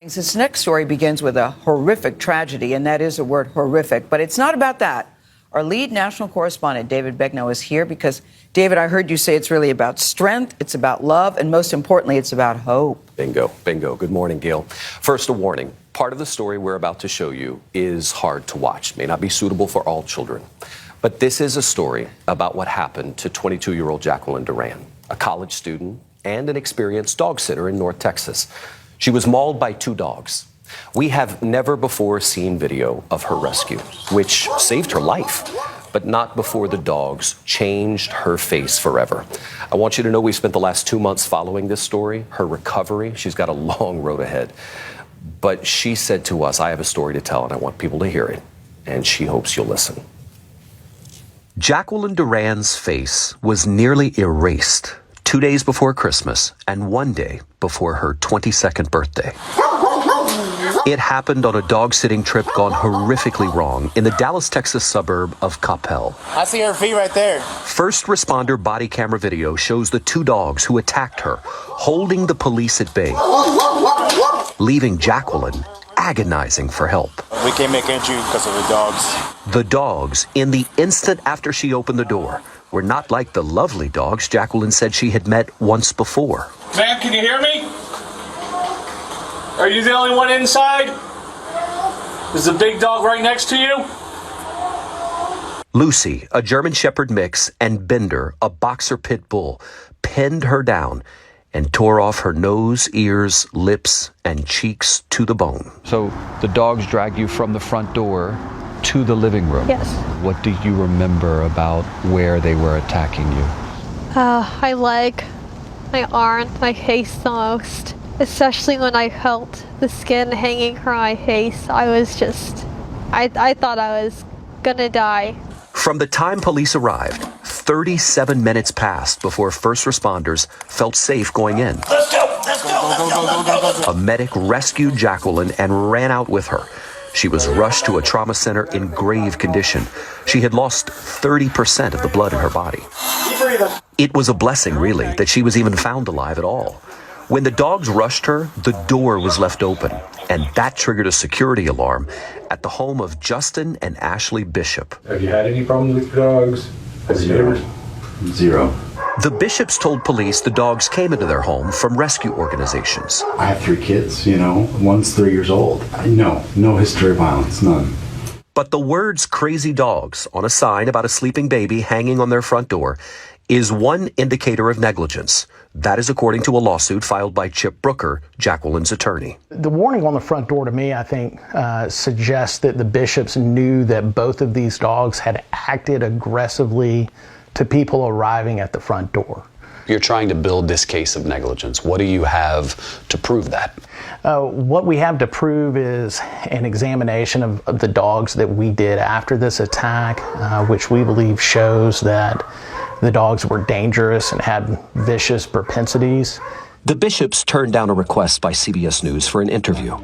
This next story begins with a horrific tragedy, and that is a word, horrific. But it's not about that. Our lead national correspondent, David Begnaud, is here because, David, I heard you say it's really about strength, it's about love, and most importantly, it's about hope. Bingo, bingo. Good morning, Gail. First, a warning. Part of the story we're about to show you is hard to watch, may not be suitable for all children. But this is a story about what happened to 22-year-old Jacqueline Duran, a college student and an experienced dog sitter in North Texas. She was mauled by two dogs. We have never before seen video of her rescue, which saved her life, but not before the dogs changed her face forever. I want you to know we've spent the last 2 months following this story, her recovery. She's got a long road ahead. But she said to us, I have a story to tell and I want people to hear it. And she hopes you'll listen. Jacqueline Duran's face was nearly erased 2 days before Christmas and 1 day before her 22nd birthday. It happened on a dog-sitting trip gone horrifically wrong in the Dallas, Texas suburb of Coppell. I see her feet right there. First responder body camera video shows the two dogs who attacked her holding the police at bay, leaving Jacqueline agonizing for help. We can't make entry because of the dogs. The dogs, in the instant after she opened the door, were not like the lovely dogs Jacqueline said she had met once before. Ma'am, can you hear me? Are you the only one inside? Is the big dog right next to you? Lucy, a German Shepherd mix, and Bender, a boxer pit bull, pinned her down and tore off her nose, ears, lips, and cheeks to the bone. So the dogs dragged you from the front door to the living room. Yes. What do you remember about where they were attacking you? My leg, my arm, my face the most. Especially when I felt the skin hanging from my face. I thought I was gonna die. From the time police arrived, 37 minutes passed before first responders felt safe going in. Let's go, let's go, let's go, go, go, go, go. A medic rescued Jacqueline and ran out with her. She was rushed to a trauma center in grave condition. She had lost 30% of the blood in her body. It was a blessing, really, that she was even found alive at all. When the dogs rushed her, the door was left open, and that triggered a security alarm at the home of Justin and Ashley Bishop. Have you had any problems with dogs? Zero. The Bishops told police the dogs came into their home from rescue organizations. I have 3 kids, one's 3 years old. No history of violence, none. But the words crazy dogs on a sign about a sleeping baby hanging on their front door is one indicator of negligence. That is according to a lawsuit filed by Chip Brooker, Jacqueline's attorney. The warning on the front door to me, I think, suggests that the Bishops knew that both of these dogs had acted aggressively to people arriving at the front door. You're trying to build this case of negligence. What do you have to prove that? What we have to prove is an examination of the dogs that we did after this attack, which we believe shows that the dogs were dangerous and had vicious propensities. The Bishops turned down a request by CBS News for an interview,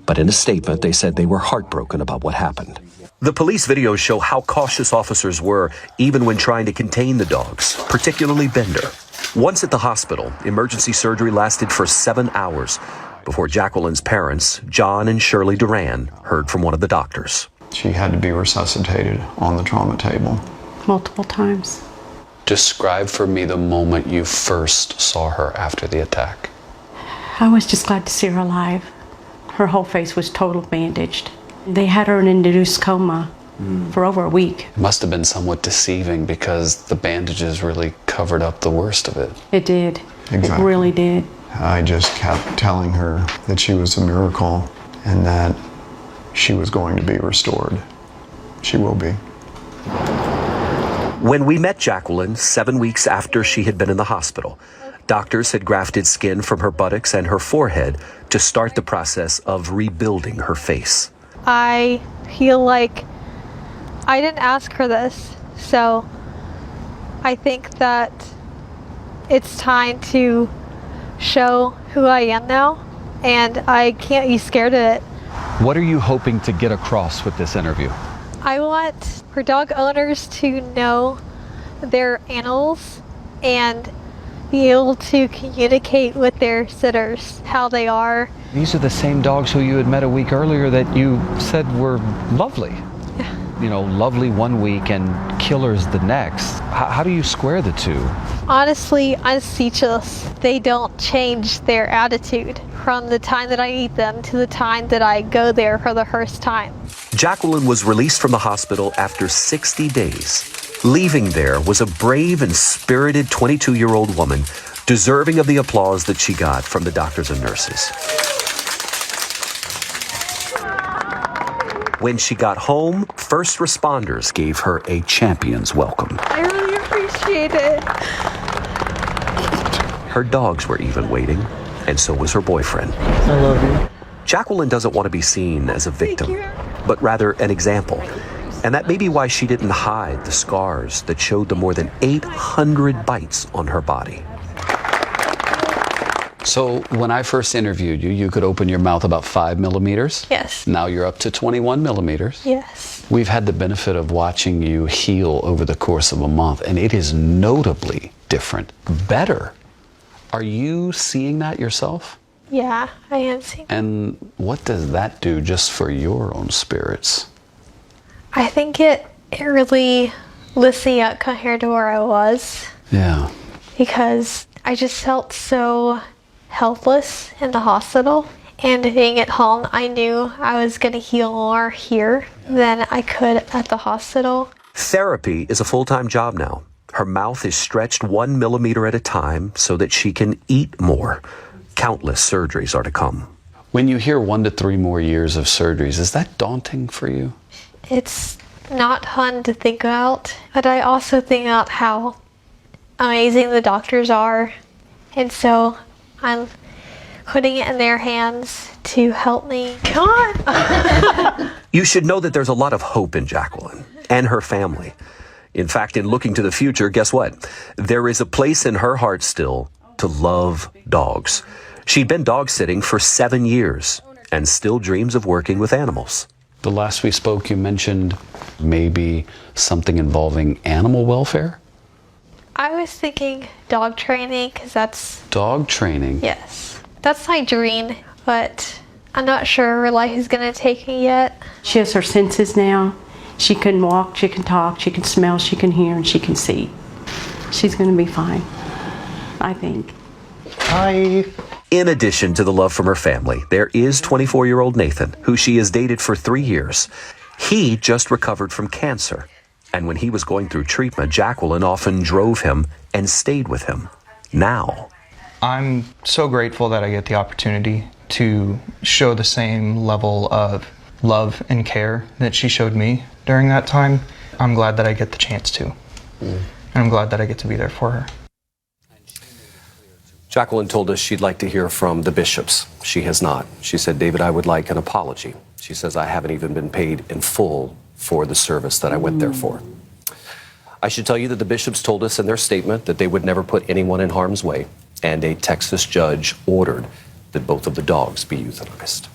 but in a statement they said they were heartbroken about what happened. The police videos show how cautious officers were even when trying to contain the dogs, particularly Bender. Once at the hospital, emergency surgery lasted for 7 hours before Jacqueline's parents, John and Shirley Duran, heard from one of the doctors. She had to be resuscitated on the trauma table. Multiple times. Describe for me the moment you first saw her after the attack. I was just glad to see her alive. Her whole face was totally bandaged. They had her in an induced coma for over a week. It must have been somewhat deceiving because the bandages really covered up the worst of it. It did. Exactly. It really did. I just kept telling her that she was a miracle and that she was going to be restored. She will be. When we met Jacqueline 7 weeks after she had been in the hospital, doctors had grafted skin from her buttocks and her forehead to start the process of rebuilding her face. I feel like I didn't ask for this, so I think that it's time to show who I am now, and I can't be scared of it. What are you hoping to get across with this interview? I want for dog owners to know their animals and be able to communicate with their sitters how they are. These are the same dogs who you had met a week earlier that you said were lovely. You know, lovely one week and killers the next. How do you square the two? Honestly, I'm speechless. They don't change their attitude from the time that I meet them to the time that I go there for the first time. Jacqueline was released from the hospital after 60 days. Leaving there was a brave and spirited 22-year-old woman, deserving of the applause that she got from the doctors and nurses. When she got home, first responders gave her a champion's welcome. I really appreciate it. Her dogs were even waiting, and so was her boyfriend. I love you. Jacqueline doesn't want to be seen as a victim, but rather an example. And that may be why she didn't hide the scars that showed the more than 800 bites on her body. So when I first interviewed you, you could open your mouth about 5 millimeters. Yes. Now you're up to 21 millimeters. Yes. We've had the benefit of watching you heal over the course of a month, and it is notably different, better. Are you seeing that yourself? Yeah, I am seeing. And what does that do just for your own spirits? I think it really lifts me up compared to where I was. Yeah. Because I just felt so helpless in the hospital. And being at home, I knew I was going to heal more here than I could at the hospital. Therapy is a full-time job now. Her mouth is stretched 1 millimeter at a time so that she can eat more. Countless surgeries are to come. When you hear 1 to 3 more years of surgeries, is that daunting for you? It's not fun to think about, but I also think about how amazing the doctors are. And so I'm putting it in their hands to help me. Come on! You should know that there's a lot of hope in Jacqueline and her family. In fact, in looking to the future, guess what? There is a place in her heart still to love dogs. She'd been dog sitting for 7 years and still dreams of working with animals. The last we spoke, you mentioned maybe something involving animal welfare? I was thinking dog training, because that's... Dog training? Yes. That's my dream, but I'm not sure where life is going to take me yet. She has her senses now. She can walk, she can talk, she can smell, she can hear, and she can see. She's going to be fine, I think. Hi. In addition to the love from her family, there is 24-year-old Nathan, who she has dated for 3 years. He just recovered from cancer. And when he was going through treatment, Jacqueline often drove him and stayed with him. Now, I'm so grateful that I get the opportunity to show the same level of love and care that she showed me during that time. I'm glad that I get the chance to. And I'm glad that I get to be there for her. Jacqueline told us she'd like to hear from the bishops. She has not. She said, David, I would like an apology. She says, I haven't even been paid in full for the service that I went there for. I should tell you that the bishops told us in their statement that they would never put anyone in harm's way, and a Texas judge ordered that both of the dogs be euthanized.